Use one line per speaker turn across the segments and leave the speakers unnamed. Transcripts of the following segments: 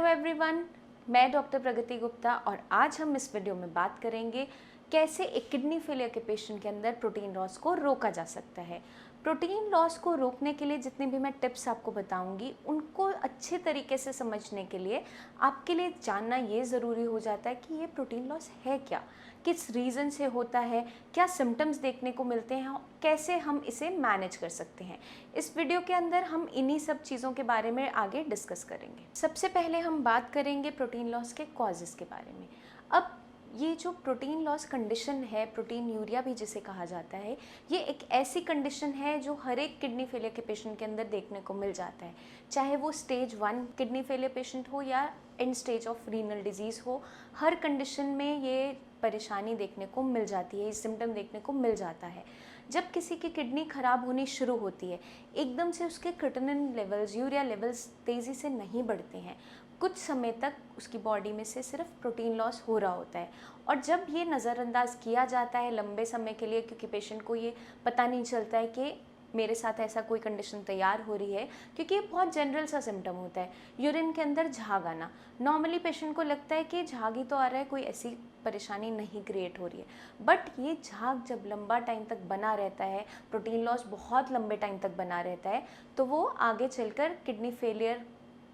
Everyone, मैं doctor प्रगति गुप्ता और आज हम इस वीडियो में बात करेंगे कैसे एक किडनी फेलियर के पेशेंट के अंदर प्रोटीन लॉस को रोका जा सकता है। प्रोटीन लॉस को रोकने के लिए जितनी भी मैं टिप्स आपको बताऊंगी उनको अच्छे तरीके से समझने के लिए आपके लिए जानना ये ज़रूरी हो जाता है कि ये प्रोटीन लॉस है क्या, किस रीज़न से होता है, क्या सिम्टम्स देखने को मिलते हैं, कैसे हम इसे मैनेज कर सकते हैं। इस वीडियो के अंदर हम इन्हीं सब चीज़ों के बारे में आगे डिस्कस करेंगे। सबसे पहले हम बात करेंगे प्रोटीन लॉस के कॉजेज़ के बारे में। अब ये जो प्रोटीन लॉस कंडीशन है, प्रोटीन यूरिया भी जिसे कहा जाता है, ये एक ऐसी कंडीशन है जो हर एक किडनी फेलियर के पेशेंट के अंदर देखने को मिल जाता है, चाहे वो स्टेज 1 किडनी फेलियर पेशेंट हो या and stage of renal disease हो। हर कंडीशन में ये परेशानी देखने को मिल जाती है, ये सिम्टम देखने को मिल जाता है। जब किसी की किडनी ख़राब होनी शुरू होती है, एकदम से उसके क्रिएटिनिन लेवल्स, यूरिया लेवल्स तेज़ी से नहीं बढ़ते हैं। कुछ समय तक उसकी बॉडी में से सिर्फ प्रोटीन लॉस हो रहा होता है और जब ये नज़रअंदाज किया जाता है लंबे समय के लिए, क्योंकि पेशेंट को ये पता नहीं चलता है कि मेरे साथ ऐसा कोई कंडीशन तैयार हो रही है, क्योंकि ये बहुत जनरल सा सिम्टम होता है। यूरिन के अंदर झाग आना, नॉर्मली पेशेंट को लगता है कि झाग ही तो आ रहा है, कोई ऐसी परेशानी नहीं क्रिएट हो रही है। बट ये झाग जब लंबा टाइम तक बना रहता है, प्रोटीन लॉस बहुत लंबे टाइम तक बना रहता है, तो वो आगे चलकर किडनी फेलियर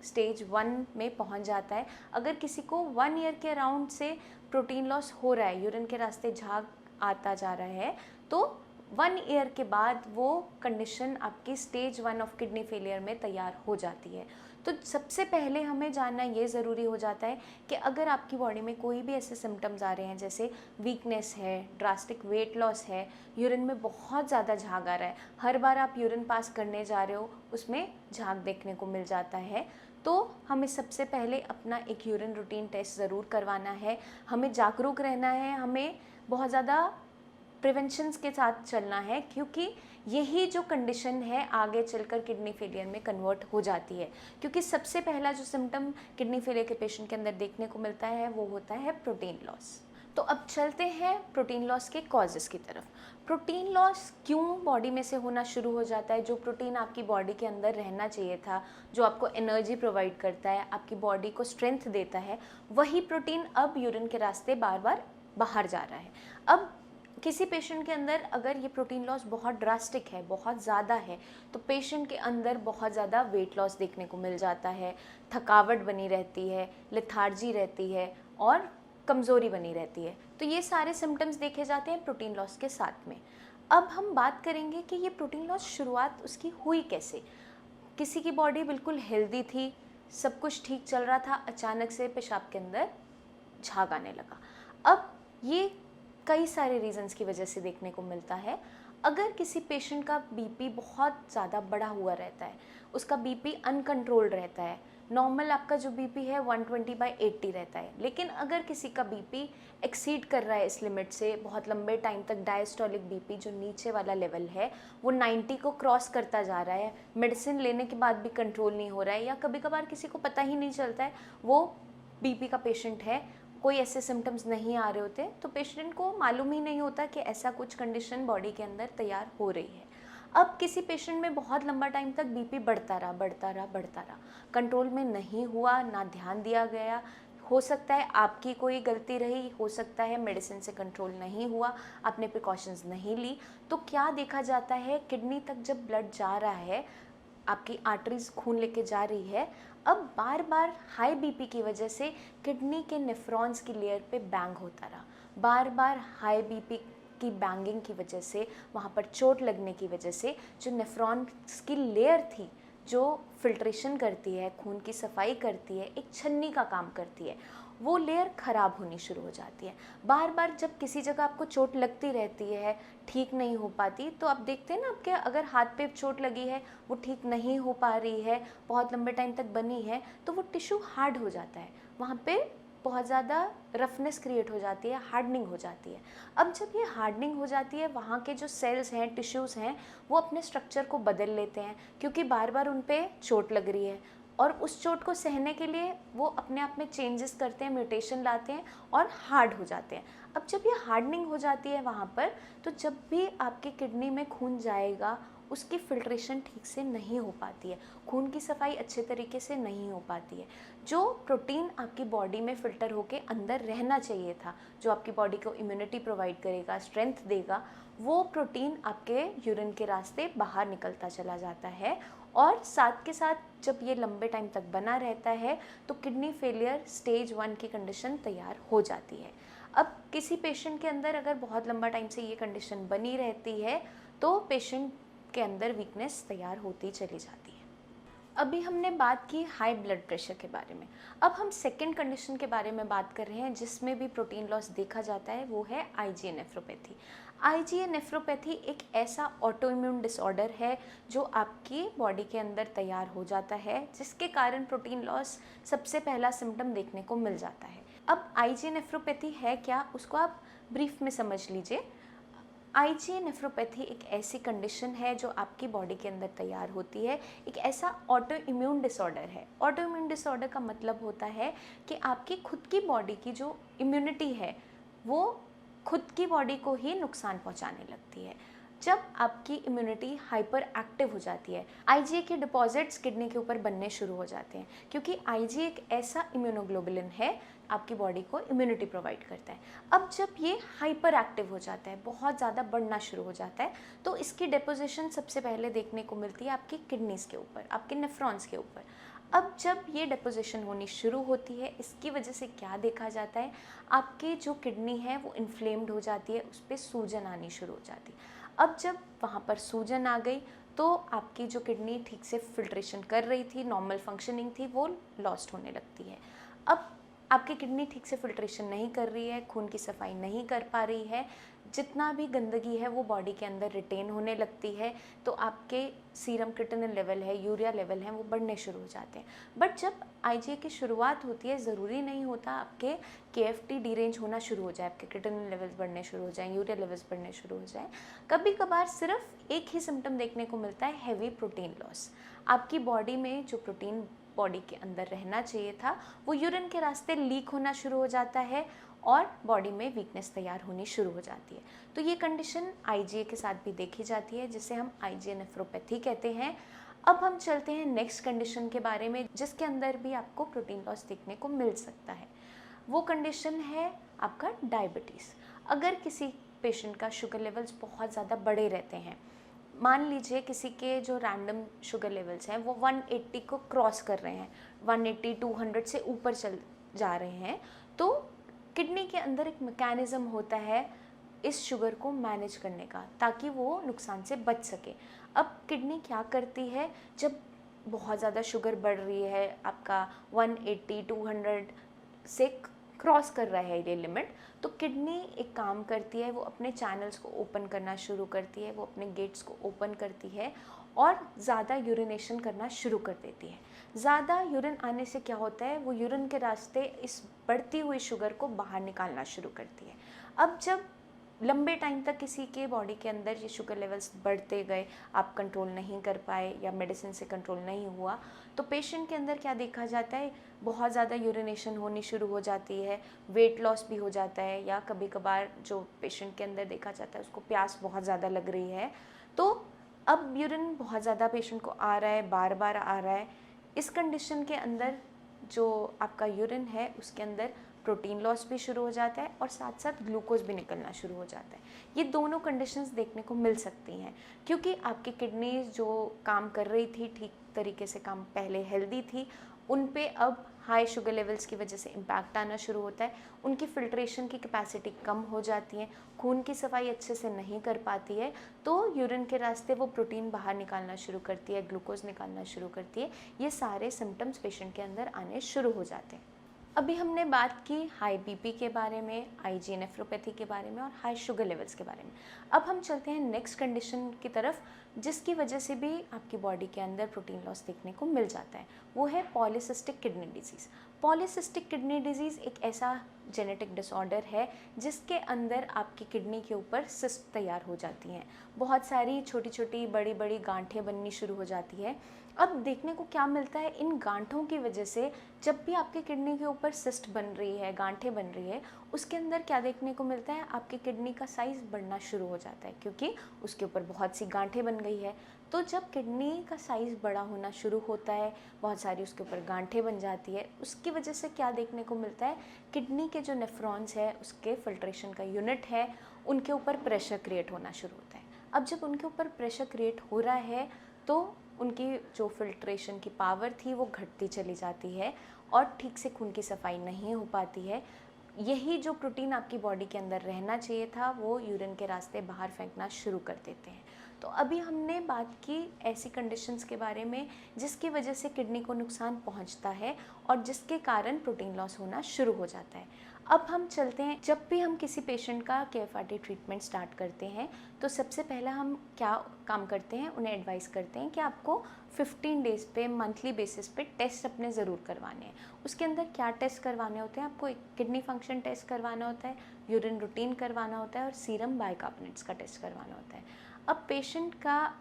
स्टेज 1 में पहुंच जाता है। अगर किसी को 1 ईयर के अराउंड से प्रोटीन लॉस हो रहा है, यूरिन के रास्ते झाग आता जा रहा है, तो 1 ईयर के बाद वो कंडीशन आपकी स्टेज 1 ऑफ किडनी फेलियर में तैयार हो जाती है। तो सबसे पहले हमें जानना ये ज़रूरी हो जाता है कि अगर आपकी बॉडी में कोई भी ऐसे सिम्टम्स आ रहे हैं, जैसे वीकनेस है, ड्रास्टिक वेट लॉस है, यूरिन में बहुत ज़्यादा झाग आ रहा है, हर बार आप यूरिन पास करने जा रहे हो उसमें झाग देखने को मिल जाता है, तो हमें सबसे पहले अपना एक यूरिन रूटीन टेस्ट ज़रूर करवाना है। हमें जागरूक रहना है, हमें बहुत ज़्यादा प्रिवेंशंस के साथ चलना है, क्योंकि यही जो कंडीशन है आगे चलकर किडनी फेलियर में कन्वर्ट हो जाती है। क्योंकि सबसे पहला जो सिम्टम किडनी फेलियर के पेशेंट के अंदर देखने को मिलता है वो होता है प्रोटीन लॉस। तो अब चलते हैं प्रोटीन लॉस के कॉजेज़ की तरफ। प्रोटीन लॉस क्यों बॉडी में से होना शुरू हो जाता है? जो प्रोटीन आपकी बॉडी के अंदर रहना चाहिए था, जो आपको एनर्जी प्रोवाइड करता है, आपकी बॉडी को स्ट्रेंथ देता है, वही प्रोटीन अब यूरिन के रास्ते बार बार बाहर जा रहा है। अब किसी पेशेंट के अंदर अगर ये प्रोटीन लॉस बहुत ड्रास्टिक है, बहुत ज़्यादा है, तो पेशेंट के अंदर बहुत ज़्यादा वेट लॉस देखने को मिल जाता है, थकावट बनी रहती है, लेथार्जी रहती है और कमज़ोरी बनी रहती है। तो ये सारे सिम्टम्स देखे जाते हैं प्रोटीन लॉस के साथ में। अब हम बात करेंगे कि ये प्रोटीन लॉस शुरुआत उसकी हुई कैसे। किसी की बॉडी बिल्कुल हेल्दी थी, सब कुछ ठीक चल रहा था, अचानक से पेशाब के अंदर झाग आने लगा। अब ये कई सारे रीज़न्स की वजह से देखने को मिलता है। अगर किसी पेशेंट का बीपी बहुत ज़्यादा बढ़ा हुआ रहता है, उसका बीपी अनकंट्रोल्ड रहता है, नॉर्मल आपका जो बीपी है 120/80 रहता है, लेकिन अगर किसी का बीपी एक्सीड कर रहा है इस लिमिट से, बहुत लंबे टाइम तक डायस्टोलिक बीपी जो नीचे वाला लेवल है वो 90 को क्रॉस करता जा रहा है, मेडिसिन लेने के बाद भी कंट्रोल नहीं हो रहा है, या कभी कभार किसी को पता ही नहीं चलता है वो बीपी का पेशेंट है, कोई ऐसे सिम्टम्स नहीं आ रहे होते, तो पेशेंट को मालूम ही नहीं होता कि ऐसा कुछ कंडीशन बॉडी के अंदर तैयार हो रही है। अब किसी पेशेंट में बहुत लंबा टाइम तक बीपी बढ़ता रहा, कंट्रोल में नहीं हुआ, ना ध्यान दिया गया, हो सकता है आपकी कोई गलती रही, हो सकता है मेडिसिन से कंट्रोल नहीं हुआ, आपने प्रिकॉशंस नहीं ली, तो क्या देखा जाता है, किडनी तक जब ब्लड जा रहा है, आपकी आर्टरीज खून लेके जा रही है, अब बार बार हाई बीपी की वजह से किडनी के नेफ्रॉन्स की लेयर पे बैंग होता रहा, बार बार हाई बीपी की बैंगिंग की वजह से, वहाँ पर चोट लगने की वजह से जो नेफ्रॉन्स की लेयर थी, जो फिल्ट्रेशन करती है, खून की सफाई करती है, एक छन्नी का काम करती है, वो लेयर ख़राब होनी शुरू हो जाती है। बार बार जब किसी जगह आपको चोट लगती रहती है, ठीक नहीं हो पाती, तो आप देखते हैं ना, आपके अगर हाथ पे चोट लगी है, वो ठीक नहीं हो पा रही है, बहुत लंबे टाइम तक बनी है, तो वो टिश्यू हार्ड हो जाता है, वहाँ पे बहुत ज़्यादा रफनेस क्रिएट हो जाती है, हार्डनिंग हो जाती है। अब जब ये हार्डनिंग हो जाती है, वहाँ के जो सेल्स हैं, टिश्यूज़ हैं, वो अपने स्ट्रक्चर को बदल लेते हैं, क्योंकि बार बार उन पर चोट लग रही है, और उस चोट को सहने के लिए वो अपने आप में चेंजेस करते हैं, म्यूटेशन लाते हैं और हार्ड हो जाते हैं। अब जब ये हार्डनिंग हो जाती है वहाँ पर, तो जब भी आपकी किडनी में खून जाएगा उसकी फिल्ट्रेशन ठीक से नहीं हो पाती है, खून की सफाई अच्छे तरीके से नहीं हो पाती है। जो प्रोटीन आपकी बॉडी में फ़िल्टर होके अंदर रहना चाहिए था, जो आपकी बॉडी को इम्यूनिटी प्रोवाइड करेगा, स्ट्रेंथ देगा, वो प्रोटीन आपके यूरिन के रास्ते बाहर निकलता चला जाता है। और साथ के साथ जब ये लंबे टाइम तक बना रहता है तो किडनी फेलियर स्टेज 1 की कंडीशन तैयार हो जाती है। अब किसी पेशेंट के अंदर अगर बहुत लंबा टाइम से ये कंडीशन बनी रहती है तो पेशेंट के अंदर वीकनेस तैयार होती चली जाती है। अभी हमने बात की हाई ब्लड प्रेशर के बारे में। अब हम सेकेंड कंडीशन के बारे में बात कर रहे हैं जिसमें भी प्रोटीन लॉस देखा जाता है, वो है आईजीए नेफ्रोपैथी। आईजीए नेफ्रोपैथी एक ऐसा ऑटो इम्यून डिसऑर्डर है जो आपकी बॉडी के अंदर तैयार हो जाता है, जिसके कारण प्रोटीन लॉस सबसे पहला सिम्टम देखने को मिल जाता है। अब आईजीए नेफ्रोपैथी है क्या, उसको आप ब्रीफ में समझ लीजिए। आईजीए नेफ्रोपैथी एक ऐसी कंडीशन है जो आपकी बॉडी के अंदर तैयार होती है, एक ऐसा ऑटो इम्यून डिसऑर्डर है। ऑटो इम्यून डिसऑर्डर का मतलब होता है कि आपकी खुद की बॉडी की जो इम्यूनिटी है वो खुद की बॉडी को ही नुकसान पहुंचाने लगती है। जब आपकी इम्यूनिटी हाइपर एक्टिव हो जाती है, आईजीए के डिपॉजिट्स किडनी के ऊपर बनने शुरू हो जाते हैं, क्योंकि आईजीए एक ऐसा इम्यूनोग्लोबुलिन है आपकी बॉडी को इम्यूनिटी प्रोवाइड करता है। अब जब ये हाइपर एक्टिव हो जाता है, बहुत ज़्यादा बढ़ना शुरू हो जाता है, तो इसकी डिपोजिशन सबसे पहले देखने को मिलती है आपकी किडनीज़ के ऊपर, आपके नेफ्रॉन्स के ऊपर। अब जब ये डिपोजिशन होनी शुरू होती है, इसकी वजह से क्या देखा जाता है, आपके जो किडनी है वो इन्फ्लेम्ड हो जाती है, उस पर सूजन आनी शुरू हो जाती है। अब जब वहाँ पर सूजन आ गई तो आपकी जो किडनी ठीक से फिल्ट्रेशन कर रही थी, नॉर्मल फंक्शनिंग थी, वो लॉस्ट होने लगती है। अब आपकी किडनी ठीक से फिल्ट्रेशन नहीं कर रही है, खून की सफाई नहीं कर पा रही है, जितना भी गंदगी है वो बॉडी के अंदर रिटेन होने लगती है, तो आपके सीरम क्रिएटिनिन लेवल है, यूरिया लेवल है, वो बढ़ने शुरू हो जाते हैं। बट जब आईजीए की शुरुआत होती है, ज़रूरी नहीं होता आपके केएफटी डीरेंज होना शुरू हो जाए, आपके क्रिएटिनिन लेवल्स बढ़ने शुरू हो जाएं, यूरिया लेवल्स बढ़ने शुरू हो जाएं। कभी कभार सिर्फ एक ही सिम्टम देखने को मिलता है, हैवी प्रोटीन लॉस। आपकी बॉडी में जो प्रोटीन बॉडी के अंदर रहना चाहिए था वो यूरिन के रास्ते लीक होना शुरू हो जाता है और बॉडी में वीकनेस तैयार होनी शुरू हो जाती है। तो ये कंडीशन आईजीए के साथ भी देखी जाती है, जिसे हम आईजीए नेफ्रोपैथी कहते हैं। अब हम चलते हैं नेक्स्ट कंडीशन के बारे में, जिसके अंदर भी आपको प्रोटीन लॉस देखने को मिल सकता है। वो कंडीशन है आपका डायबिटीज़। अगर किसी पेशेंट का शुगर लेवल्स बहुत ज़्यादा बढ़े रहते हैं, मान लीजिए किसी के जो रैंडम शुगर लेवल्स हैं वो 180 को क्रॉस कर रहे हैं, 180 200 से ऊपर चल जा रहे हैं, तो किडनी के अंदर एक मैकेनिज़्म होता है इस शुगर को मैनेज करने का, ताकि वो नुकसान से बच सके। अब किडनी क्या करती है, जब बहुत ज़्यादा शुगर बढ़ रही है, आपका 180 200 से क्रॉस कर रहा है ये लिमिट, तो किडनी एक काम करती है, वो अपने चैनल्स को ओपन करना शुरू करती है, वो अपने गेट्स को ओपन करती है और ज़्यादा यूरिनेशन करना शुरू कर देती है। ज़्यादा यूरिन आने से क्या होता है, वो यूरिन के रास्ते इस बढ़ती हुई शुगर को बाहर निकालना शुरू करती है। अब जब लंबे टाइम तक किसी के बॉडी के अंदर ये शुगर लेवल्स बढ़ते गए, आप कंट्रोल नहीं कर पाए या मेडिसिन से कंट्रोल नहीं हुआ, तो पेशेंट के अंदर क्या देखा जाता है, बहुत ज़्यादा यूरिनेशन होनी शुरू हो जाती है, वेट लॉस भी हो जाता है, या कभी कभार जो पेशेंट के अंदर देखा जाता है उसको प्यास बहुत ज़्यादा लग रही है। तो अब यूरिन बहुत ज़्यादा पेशेंट को आ रहा है, बार बार आ रहा है। इस कंडीशन के अंदर जो आपका यूरिन है उसके अंदर प्रोटीन लॉस भी शुरू हो जाता है और साथ साथ ग्लूकोज भी निकलना शुरू हो जाता है। ये दोनों कंडीशंस देखने को मिल सकती हैं, क्योंकि आपकी किडनी जो काम कर रही थी ठीक तरीके से, काम पहले हेल्दी थी, उन पे अब हाई शुगर लेवल्स की वजह से इम्पैक्ट आना शुरू होता है, उनकी फिल्ट्रेशन की कैपेसिटी कम हो जाती है, खून की सफाई अच्छे से नहीं कर पाती है, तो यूरिन के रास्ते वो प्रोटीन बाहर निकालना शुरू करती है, ग्लूकोज निकालना शुरू करती है। ये सारे सिम्टम्स पेशेंट के अंदर आने शुरू हो जाते हैं। अभी हमने बात की हाई बीपी के बारे में, आईजीए नेफ्रोपैथी के बारे में और हाई शुगर लेवल्स के बारे में। अब हम चलते हैं नेक्स्ट कंडीशन की तरफ, जिसकी वजह से भी आपकी बॉडी के अंदर प्रोटीन लॉस देखने को मिल जाता है। वो है polycystic kidney disease. Polycystic kidney disease एक ऐसा जेनेटिक डिसऑर्डर है जिसके अंदर आपकी किडनी के ऊपर सिस्ट तैयार हो जाती हैं, बहुत सारी छोटी छोटी बड़ी बड़ी गांठें बननी शुरू हो जाती है। अब देखने को क्या मिलता है, इन गांठों की वजह से जब भी आपकी किडनी के ऊपर सिस्ट बन रही है, गांठें बन रही है, उसके अंदर क्या देखने को मिलता है, आपकी किडनी का साइज़ बढ़ना शुरू हो जाता है, क्योंकि उसके ऊपर बहुत सी गांठें बन गई है। तो जब किडनी का साइज़ बड़ा होना शुरू होता है, बहुत सारी उसके ऊपर गांठें बन जाती है, उसकी वजह से क्या देखने को मिलता है, किडनी के जो नेफ्रॉन्स है, उसके फिल्ट्रेशन का यूनिट है, उनके ऊपर प्रेशर क्रिएट होना शुरू होता है। अब जब उनके ऊपर प्रेशर क्रिएट हो रहा है तो उनकी जो फिल्ट्रेशन की पावर थी वो घटती चली जाती है और ठीक से खून की सफाई नहीं हो पाती है। यही जो प्रोटीन आपकी बॉडी के अंदर रहना चाहिए था वो यूरिन के रास्ते बाहर फेंकना शुरू कर देते हैं। तो अभी हमने बात की ऐसी कंडीशंस के बारे में जिसकी वजह से किडनी को नुकसान पहुंचता है और जिसके कारण प्रोटीन लॉस होना शुरू हो जाता है। अब हम चलते हैं, जब भी हम किसी पेशेंट का KFRT ट्रीटमेंट स्टार्ट करते हैं तो सबसे पहला हम क्या काम करते हैं, उन्हें एडवाइस करते हैं कि आपको 15 डेज़ पे मंथली बेसिस पे टेस्ट अपने ज़रूर करवाने हैं। उसके अंदर क्या टेस्ट करवाने होते हैं, आपको एक किडनी फंक्शन टेस्ट करवाना होता है, यूरिन रूटीन करवाना होता है और सीरम बाइकार्बोनेट्स का टेस्ट करवाना होता है। अब पेशेंट का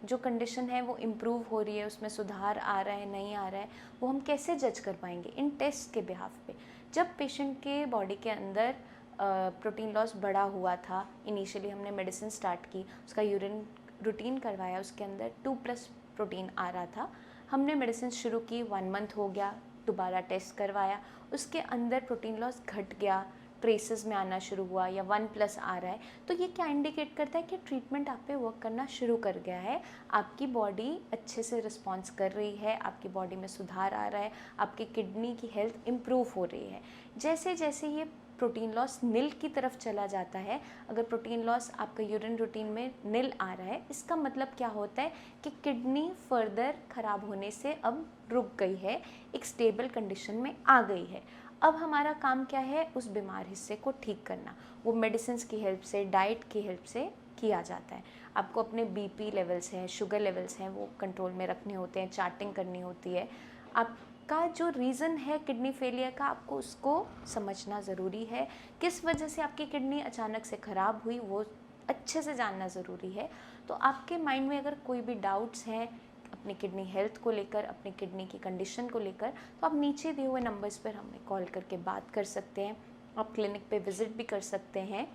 जो कंडीशन है वो इम्प्रूव हो रही है, उसमें सुधार आ रहा है नहीं आ रहा है, वो हम कैसे जज कर पाएंगे, इन टेस्ट के बिहाफ पे। जब पेशेंट के बॉडी के अंदर प्रोटीन लॉस बढ़ा हुआ था, इनिशियली हमने मेडिसिन स्टार्ट की, उसका यूरिन रूटीन करवाया, उसके अंदर 2+ प्रोटीन आ रहा था, हमने मेडिसिन शुरू की, 1 मंथ हो गया, दोबारा टेस्ट करवाया, उसके अंदर प्रोटीन लॉस घट गया, ट्रेसेस में आना शुरू हुआ या 1+ आ रहा है, तो ये क्या इंडिकेट करता है कि ट्रीटमेंट आप पे वर्क करना शुरू कर गया है, आपकी बॉडी अच्छे से रिस्पॉन्स कर रही है, आपकी बॉडी में सुधार आ रहा है, आपकी किडनी की हेल्थ इम्प्रूव हो रही है। जैसे जैसे ये प्रोटीन लॉस नील की तरफ चला जाता है, अगर प्रोटीन लॉस आपका यूरिन रूटीन में नील आ रहा है, इसका मतलब क्या होता है कि किडनी फर्दर ख़राब होने से अब रुक गई है, एक स्टेबल कंडीशन में आ गई है। अब हमारा काम क्या है, उस बीमार हिस्से को ठीक करना, वो मेडिसिन की हेल्प से, डाइट की हेल्प से किया जाता है। आपको अपने BP लेवल्स हैं, शुगर लेवल्स हैं, वो कंट्रोल में रखने होते हैं, चार्टिंग करनी होती है। आपका जो रीज़न है किडनी फेलियर का, आपको उसको समझना ज़रूरी है, किस वजह से आपकी किडनी अचानक से ख़राब हुई वो अच्छे से जानना ज़रूरी है। तो आपके माइंड में अगर कोई भी डाउट्स हैं अपनी किडनी हेल्थ को लेकर, अपनी किडनी की कंडीशन को लेकर, तो आप नीचे दिए हुए नंबर्स पर हमें कॉल करके बात कर सकते हैं, आप क्लिनिक पे विज़िट भी कर सकते हैं।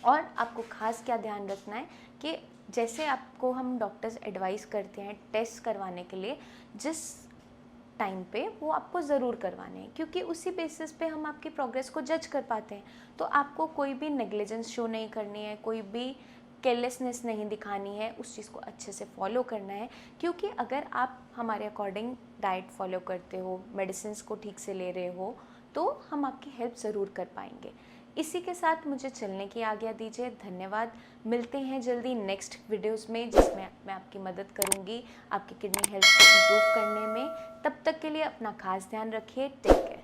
और आपको खास क्या ध्यान रखना है कि जैसे आपको हम डॉक्टर्स एडवाइस करते हैं टेस्ट करवाने के लिए, जिस टाइम पे वो आपको ज़रूर करवाने हैं, क्योंकि उसी बेसिस पे हम आपकी प्रोग्रेस को जज कर पाते हैं। तो आपको कोई भी नेग्लिजेंस शो नहीं करनी है, कोई भी केयरलेसनेस नहीं दिखानी है, उस चीज़ को अच्छे से फॉलो करना है, क्योंकि अगर आप हमारे अकॉर्डिंग डाइट फॉलो करते हो, मेडिसिन को ठीक से ले रहे हो, तो हम आपकी हेल्प ज़रूर कर पाएंगे। इसी के साथ मुझे चलने की आज्ञा दीजिए, धन्यवाद। मिलते हैं जल्दी नेक्स्ट वीडियोस में, जिसमें मैं आपकी मदद करूँगी आपकी किडनी हेल्थ को इम्प्रूव करने में। तब तक के लिए अपना खास ध्यान रखिए, टेक केयर।